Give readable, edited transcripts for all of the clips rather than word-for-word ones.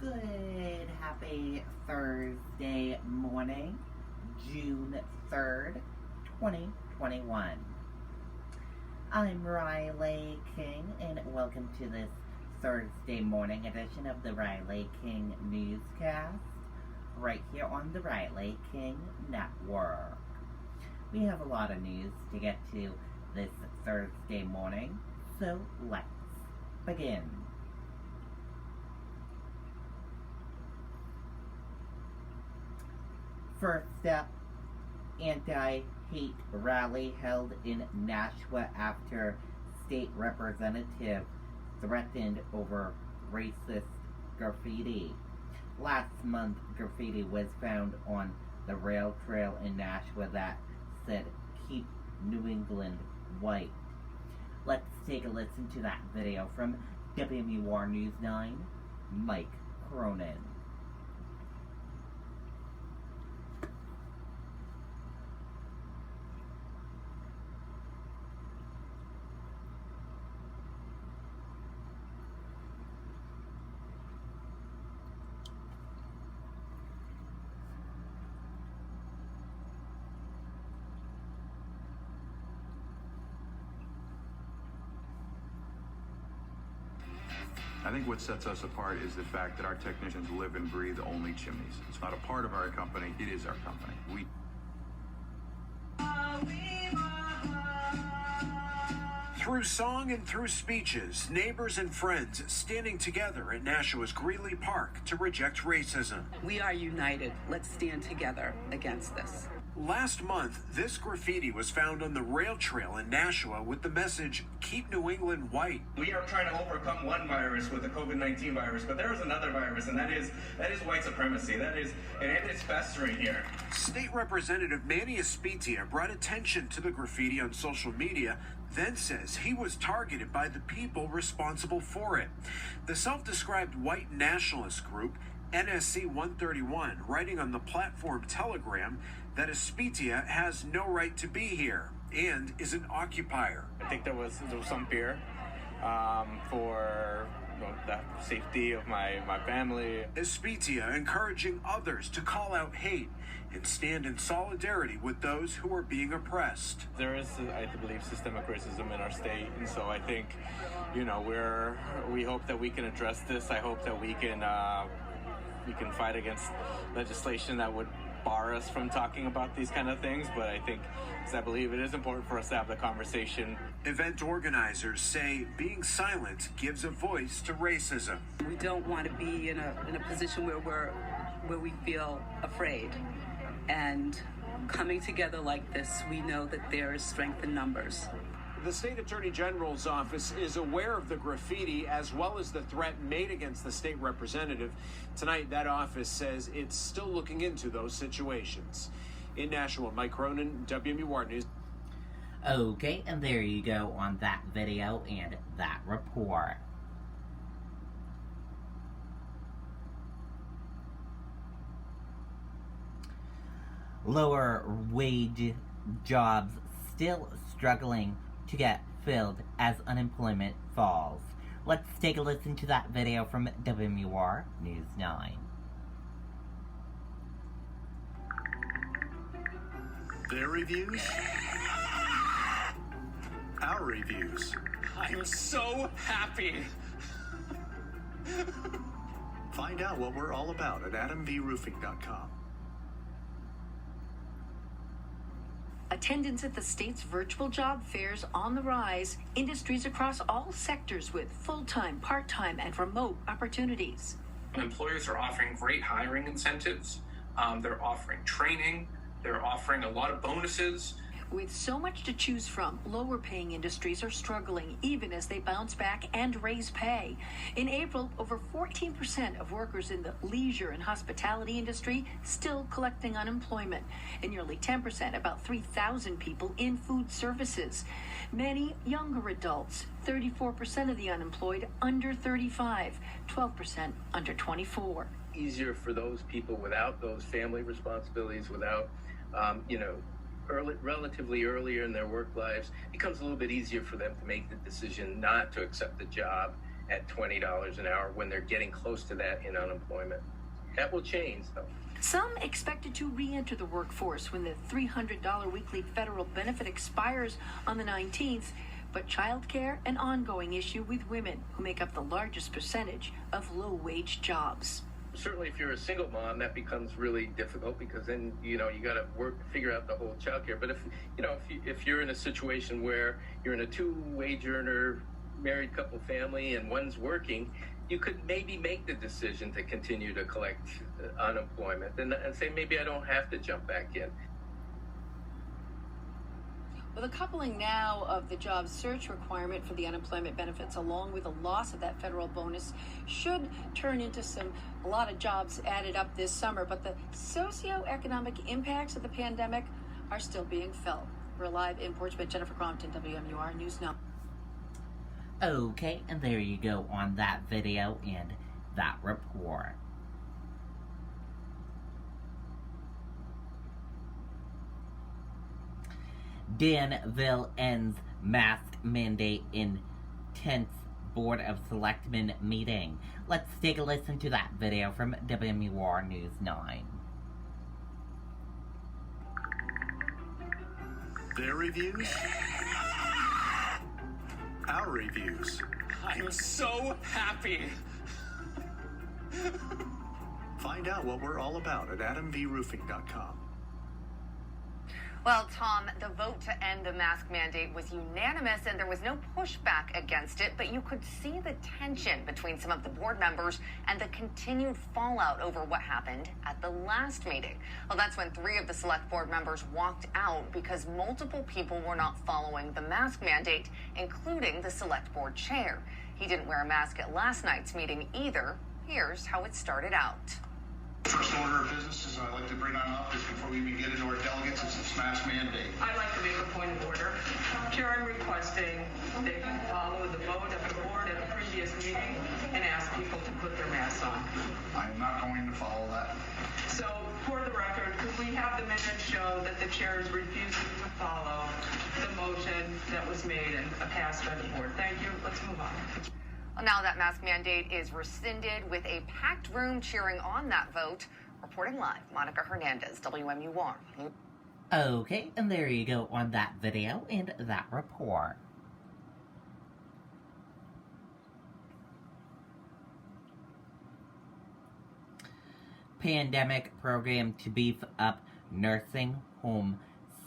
Good, happy Thursday morning, June 3rd, 2021. I'm Riley King, and welcome to this Thursday morning edition of the Riley King Newscast, right here on the Riley King Network. We have a lot of news to get to this Thursday morning, so let's begin. First up, anti-hate rally held in Nashua after state representative threatened over racist graffiti. Last month, graffiti was found on the rail trail in Nashua that said, "Keep New England white." Let's take a listen to that video from WMUR News 9, Mike Cronin. I think what sets us apart is the fact that our technicians live and breathe only chimneys. It's not a part of our company, it is our company. Through song and through speeches, neighbors and friends standing together at Nashua's Greeley Park to reject racism. We are united. Let's stand together against this. Last month, this graffiti was found on the rail trail in Nashua with the message, "Keep New England white." We are trying to overcome one virus with the COVID-19 virus, but there is another virus, and that is white supremacy. And it's festering here. State Representative Manny Espitia brought attention to the graffiti on social media, then says he was targeted by the people responsible for it. The self-described white nationalist group, NSC 131, writing on the platform Telegram that Espitia has no right to be here and is an occupier. I think there was some fear for the safety of my family. Espitia encouraging others to call out hate and stand in solidarity with those who are being oppressed. There is, I believe, systemic racism in our state, and so I think, we hope that we can address this. I hope that we can fight against legislation that would bar us from talking about these kind of things, but I think, because I believe it is important for us to have the conversation. Event organizers say being silent gives a voice to racism. We don't want to be in a position where we feel afraid. And coming together like this, we know that there is strength in numbers. The state attorney general's office is aware of the graffiti as well as the threat made against the state representative. Tonight, that office says it's still looking into those situations. In Nashua, Mike Cronin, WMUR News. Okay, and there you go on that video and that report. Lower wage jobs still struggling to get filled as unemployment falls. Let's take a listen to that video from WMUR News 9. Their reviews? Our reviews. I'm so happy. Find out what we're all about at adamvroofing.com. Attendance at the state's virtual job fairs on the rise. Industries across all sectors with full-time, part-time, and remote opportunities. Employers are offering great hiring incentives. They're offering training. They're offering a lot of bonuses. With so much to choose from, lower-paying industries are struggling even as they bounce back and raise pay. In April, over 14% of workers in the leisure and hospitality industry still collecting unemployment, and nearly 10%, about 3,000 people, in food services. Many younger adults, 34% of the unemployed under 35, 12% under 24. Easier for those people without those family responsibilities, without, relatively earlier in their work lives, it becomes a little bit easier for them to make the decision not to accept the job at $20 an hour when they're getting close to that in unemployment. That will change, though. Some expected to re-enter the workforce when the $300 weekly federal benefit expires on the 19th, but childcare an ongoing issue with women who make up the largest percentage of low-wage jobs. Certainly, if you're a single mom, that becomes really difficult because then you got to figure out the whole childcare. But if you're in a situation where you're in a two-wage earner, married couple family, and one's working, you could maybe make the decision to continue to collect unemployment and say maybe I don't have to jump back in. Well, the coupling now of the job search requirement for the unemployment benefits along with the loss of that federal bonus should turn into a lot of jobs added up this summer, but the socioeconomic impacts of the pandemic are still being felt. We're live in Portsmouth. Jennifer Crompton, WMUR News Now. Okay, and there you go on that video and that report. Danville ends mask mandate in 10th Board of Selectmen meeting. Let's take a listen to that video from WMUR News 9. Their reviews? Our reviews. I'm so happy. Find out what we're all about at adamvroofing.com. Well, Tom, the vote to end the mask mandate was unanimous and there was no pushback against it, but you could see the tension between some of the board members and the continued fallout over what happened at the last meeting. Well, that's when 3 of the select board members walked out because multiple people were not following the mask mandate, including the select board chair. He didn't wear a mask at last night's meeting either. Here's how it started out. First order of business is I'd like to bring on up is before we even get into our delegates, it's this mask mandate. I'd like to make a point of order. Chair, I'm requesting that you follow the vote of the board at the previous meeting and ask people to put their masks on. I am not going to follow that. So, for the record, could we have the minutes show that the chair is refusing to follow the motion that was made and passed by the board? Thank you. Let's move on. Well, now that mask mandate is rescinded with a packed room cheering on that vote. Reporting live, Monica Hernandez, WMUR. Okay, and there you go on that video and that report. Pandemic program to beef up nursing home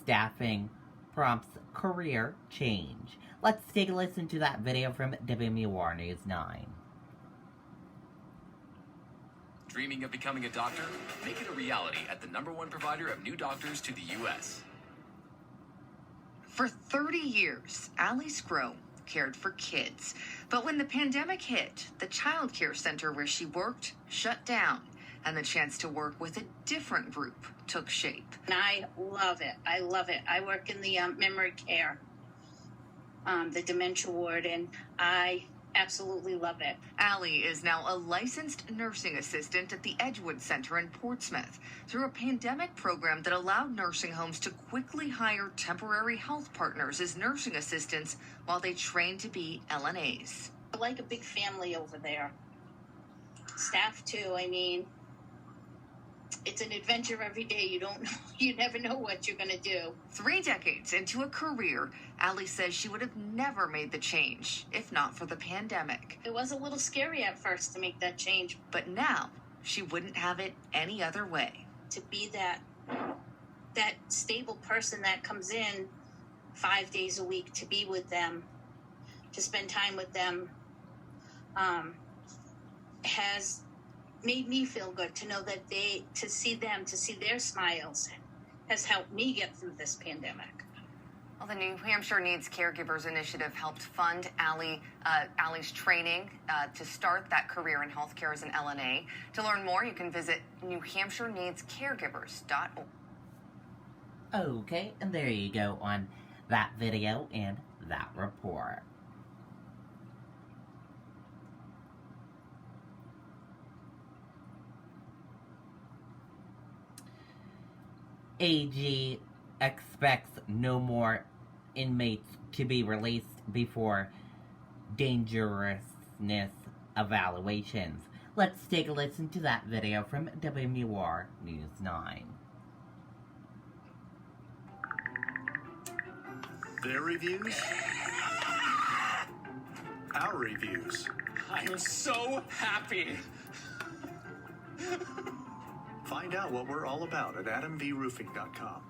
staffing prompts career change. Let's take a listen to that video from WMUR News 9. Dreaming of becoming a doctor? Make it a reality at the #1 provider of new doctors to the U.S. For 30 years, Allie Scrow cared for kids. But when the pandemic hit, the child care center where she worked shut down, and the chance to work with a different group took shape. And I love it. I love it. I work in the memory care, the dementia ward, and I absolutely love it. Allie is now a licensed nursing assistant at the Edgewood Center in Portsmouth through a pandemic program that allowed nursing homes to quickly hire temporary health partners as nursing assistants while they trained to be LNAs. I like a big family over there. Staff too, I mean. It's an adventure every day. You never know what you're going to do. 3 decades into a career, Allie says she would have never made the change if not for the pandemic. It was a little scary at first to make that change. But now, she wouldn't have it any other way. To be that stable person that comes in 5 days a week to be with them, to spend time with them, has made me feel good to know that to see their smiles has helped me get through this pandemic. Well, the New Hampshire Needs Caregivers Initiative helped fund Allie's training to start that career in healthcare as an LNA. To learn more, you can visit NewHampshireNeedsCaregivers.org. Okay, and there you go on that video and that report. AG expects no more inmates to be released before dangerous dangerousness evaluations. Let's take a listen to that video from WMUR News 9. Their reviews, our reviews. I'm so happy. Find out what we're all about at adamvroofing.com.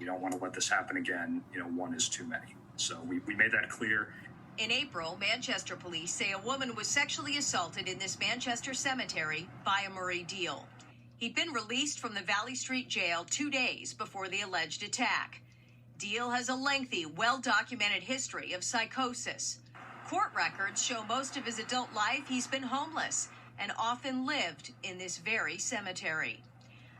You don't want to let this happen again. One is too many. So we made that clear. In April, Manchester police say a woman was sexually assaulted in this Manchester cemetery by a Murray Deal. He'd been released from the Valley Street jail 2 days before the alleged attack. Deal has a lengthy, well-documented history of psychosis. Court records show most of his adult life he's been homeless and often lived in this very cemetery.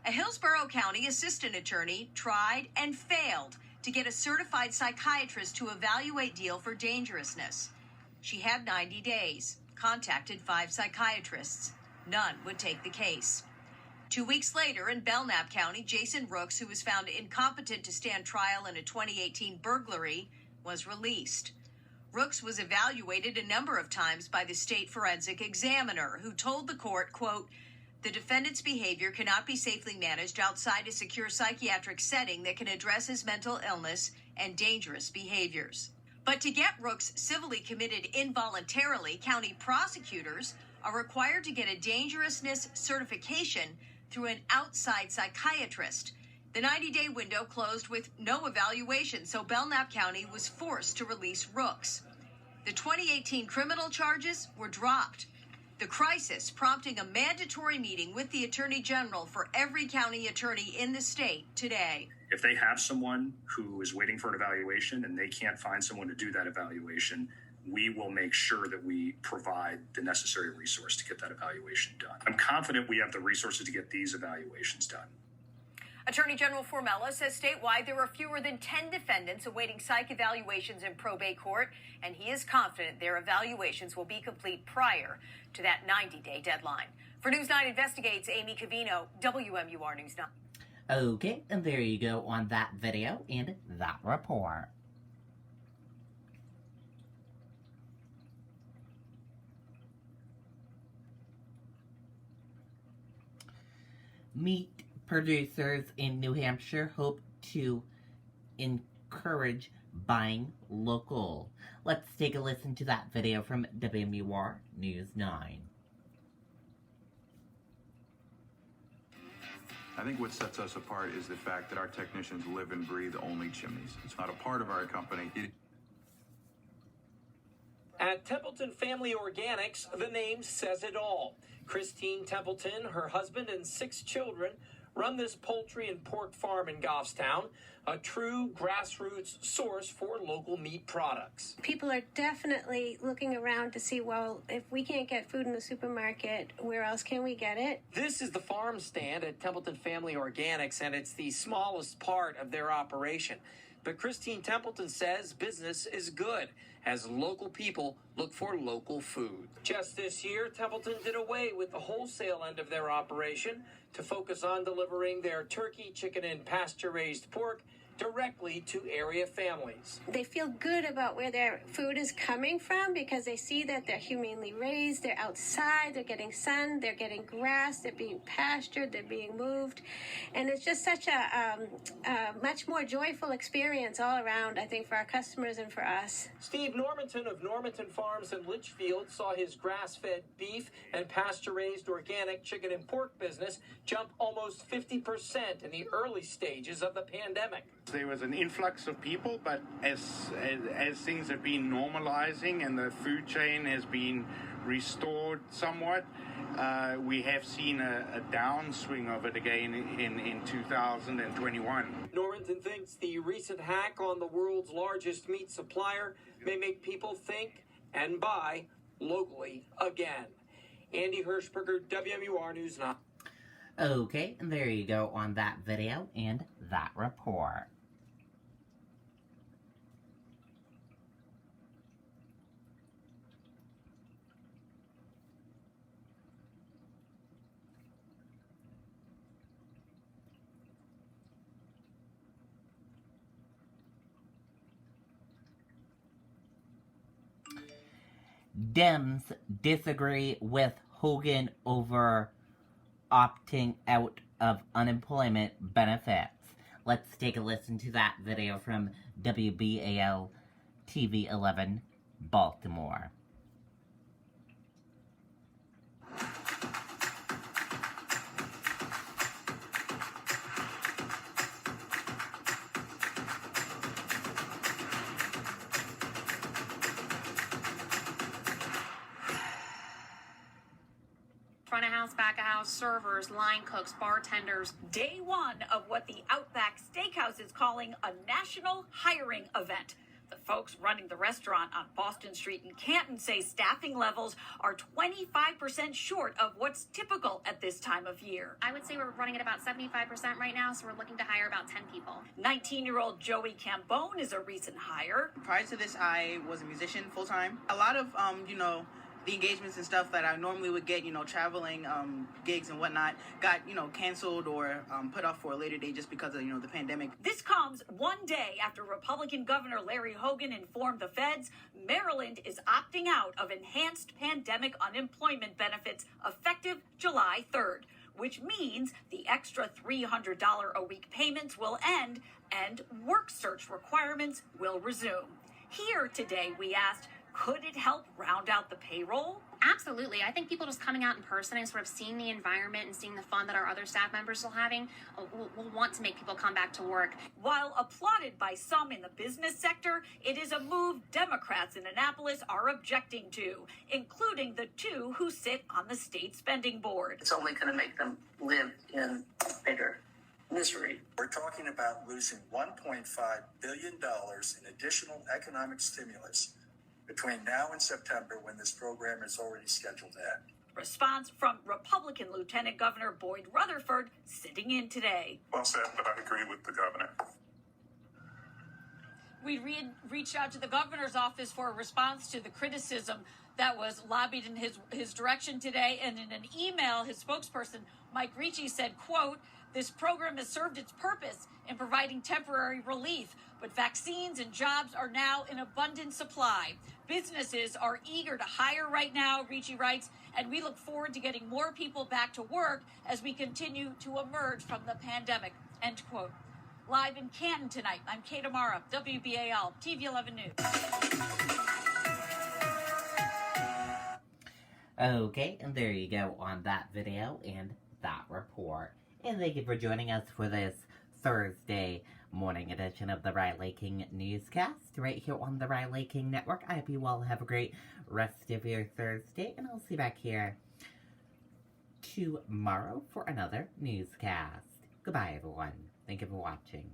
A Hillsborough County assistant attorney tried and failed to get a certified psychiatrist to evaluate Deal for dangerousness. She had 90 days, contacted 5 psychiatrists. None would take the case. 2 weeks later, in Belknap County, Jason Rooks, who was found incompetent to stand trial in a 2018 burglary, was released. Rooks was evaluated a number of times by the state forensic examiner, who told the court, quote, "The defendant's behavior cannot be safely managed outside a secure psychiatric setting that can address his mental illness and dangerous behaviors." But to get Rooks civilly committed involuntarily, county prosecutors are required to get a dangerousness certification through an outside psychiatrist. The 90-day window closed with no evaluation, so Belknap County was forced to release Rooks. The 2018 criminal charges were dropped. The crisis prompting a mandatory meeting with the Attorney General for every county attorney in the state today. If they have someone who is waiting for an evaluation and they can't find someone to do that evaluation, we will make sure that we provide the necessary resource to get that evaluation done. I'm confident we have the resources to get these evaluations done. Attorney General Formella says statewide there are fewer than 10 defendants awaiting psych evaluations in probate court, and he is confident their evaluations will be complete prior to that 90-day deadline. For News 9 Investigates, Amy Cavino, WMUR News 9. Okay, and there you go on that video and that report. Meat producers in New Hampshire hope to encourage buying local. Let's take a listen to that video from WMUR News 9. I think what sets us apart is the fact that our technicians live and breathe only chimneys. It's not a part of our company. At Templeton Family Organics, the name says it all. Christine Templeton, her husband, and 6 children run this poultry and pork farm in Goffstown, a true grassroots source for local meat products. People are definitely looking around to see, well, if we can't get food in the supermarket, where else can we get it? This is the farm stand at Templeton Family Organics, and it's the smallest part of their operation. But Christine Templeton says business is good as local people look for local food. Just this year, Templeton did away with the wholesale end of their operation to focus on delivering their turkey, chicken, and pasture-raised pork directly to area families. They feel good about where their food is coming from because they see that they're humanely raised, they're outside, they're getting sun, they're getting grass, they're being pastured, they're being moved. And it's just such a much more joyful experience all around, I think, for our customers and for us. Steve Normanton of Normanton Farms in Litchfield saw his grass-fed beef and pasture-raised organic chicken and pork business jump almost 50% in the early stages of the pandemic. There was an influx of people, but as things have been normalizing and the food chain has been restored somewhat, we have seen a downswing of it again in 2021. Normanton thinks the recent hack on the world's largest meat supplier may make people think and buy locally again. Andy Hirschberger, WMUR News 9. Okay, and there you go on that video and that report. Dems disagree with Hogan over opting out of unemployment benefits. Let's take a listen to that video from WBAL TV 11, Baltimore. Front of house, back of house, servers, line cooks, bartenders. Day one of what the Outback Steakhouse is calling a national hiring event. The folks running the restaurant on Boston Street in Canton say staffing levels are 25% short of what's typical at this time of year. I would say we're running at about 75% right now, so we're looking to hire about 10 people. 19-year-old Joey Cambone is a recent hire. Prior to this, I was a musician full-time. A lot of, the engagements and stuff that I normally would get, traveling gigs and whatnot, got, canceled or put off for a later date just because of, the pandemic. This comes one day after Republican Governor Larry Hogan informed the feds Maryland is opting out of enhanced pandemic unemployment benefits effective July 3rd, which means the extra $300 a week payments will end and work search requirements will resume. Here today, we asked, could it help round out the payroll? Absolutely. I think people just coming out in person and sort of seeing the environment and seeing the fun that our other staff members are having will want to make people come back to work. While applauded by some in the business sector, it is a move Democrats in Annapolis are objecting to, including the two who sit on the state spending board. It's only going to make them live in bigger misery. We're talking about losing $1.5 billion in additional economic stimulus between now and September, when this program is already scheduled to end. Response from Republican Lieutenant Governor Boyd Rutherford sitting in today. Well said, but I agree with the governor. We reached out to the governor's office for a response to the criticism that was lobbied in his direction today. And in an email, his spokesperson, Mike Ricci, said, quote, "This program has served its purpose in providing temporary relief, but vaccines and jobs are now in abundant supply. Businesses are eager to hire right now," Ricci writes, "and we look forward to getting more people back to work as we continue to emerge from the pandemic," end quote. Live in Canton tonight, I'm Kate Amara, WBAL, TV 11 News. Okay, and there you go on that video and that report. And thank you for joining us for this Thursday morning edition of the Riley King Newscast right here on the Riley King Network. I hope you all have a great rest of your Thursday, and I'll see you back here tomorrow for another newscast. Goodbye, everyone. Thank you for watching.